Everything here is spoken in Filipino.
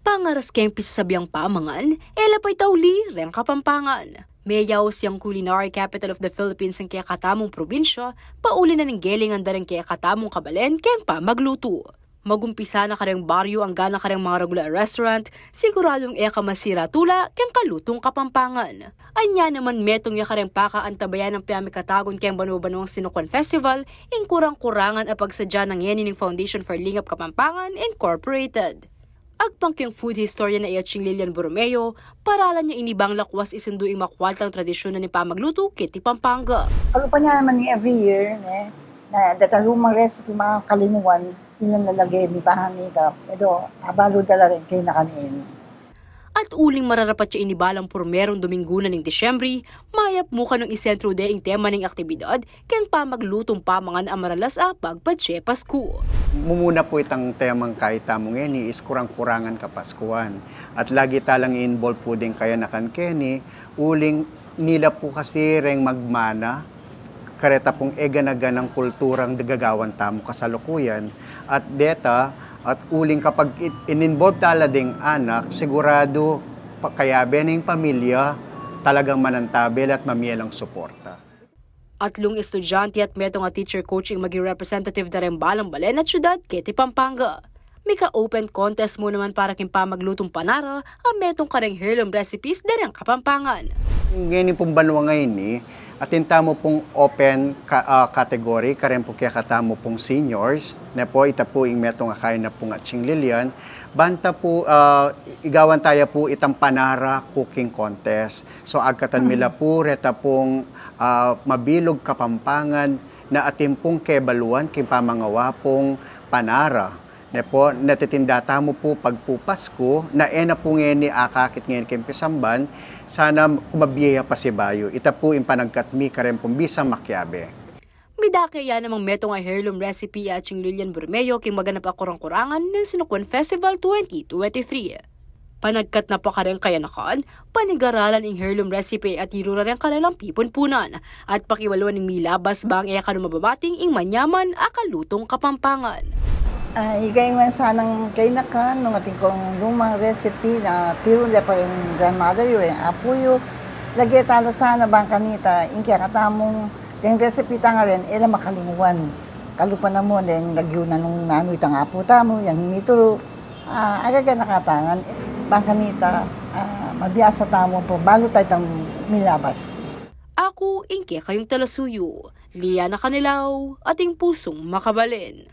Pangaras kempis sa sabiyang pamangan, elapay tauli, reng Kapampangan. Mayaw siyang culinary capital of the Philippines ang kaya katamong probinsya, pauli na ng geling ang darang kaya katamong kabalen, kaya pa magluto. Magumpisa na kareng baryo ang gana kareng mga regular restaurant, siguradong eka masira tula, kaya kalutong Kapampangan. Anya naman metong ya kareng paka ang tabayan ng piyami katagon kaya banu-banu ang Sinukwan Festival, ing kurang-kurangan ang pagsadya ng yenining Foundation for Lingap Kapampangan Incorporated. Agpangkyang food historian na Iaching Lilian Borromeo, paralan niya inibang lakwas isinduing makwaltang tradisyon na ni pamagluto kiti Pampanga. Ano pa niya naman ni every year, na datalumang recipe mga kalinuan, ilan nalagay, mi bahan ni Gap. Ito, abalo dala rin kay nakaniini. At uling mararapat siya inibalang pormerong Domingo na ng Disyembre, mayap muka ng isentro de ing tema ng aktibidad, kaya pamaglutong pamangan amaralas a pagpatsye Pasko. Mumuna po itang temang kahit tamong ngeni is kurang-kurangan kapaskuhan. At lagi talang involved po din kaya nakan keni, uling nila po kasi reng magmana, kareta pong eganaga ng kulturang dagagawan tamo kasalukuyan. At deta, at uling kapag in-involve tala ding anak, sigurado kaya bening pamilya talagang manantabel at mamielang suporta. Atlong estudyante at metong a teacher coaching maging representative na rin balang balen at syudad kiti Pampanga. Mika open contest mo naman para kimpa maglutong panara ang metong kareng heirloom recipes na rin Kapampangan. Ngayon pong banwa ngayon atinta mo pong open category, karen po kaya katamo pong seniors, na po ita po ing metong akay na pong Iaching Lilian, banta po, igawan tayo po itang panara cooking contest. So agkatan mila po, reta pong mabilog Kapampangan na atimpong kebaluan, kimpamangawa pong panara. Na po, natitindata mo po pagpupasko, na ena po ngayon ni akakit ngayon kempisamban, sana kumabiya pa si Bayo. Ita po yung panagkatmi karen pong bisang makyabe. Midakaya namang metong a heirloom recipe Iaching Lilian Borromeo king maganap a kurang-kurangan ng Sinukwan Festival 2023. Panagkat na pa karen kaya nakan, panigaralan ng heirloom recipe at irura rin kanilang pipunpunan at pakiwaluan ng milabas bang eka mababating ing manyaman akalutong Kapampangan. Igay man sanang kay nakan, nung ating kong lumang recipe na tiro niya pa rin grandmother, yung apuyo, lagi talo sana bang kanita, yung kaya katamong, yung recipe ta nga rin, ila makalinguan. Kalupa na mo, yung lagyo na nung nanoy tang apo tamo, yung mituro, agaga nakatangan, bang kanita, mabiyasa tamo po, balo tayo tang milabas. Ako, ingke kayong talasuyo, Liana Canilaw, ating pusong makabalin.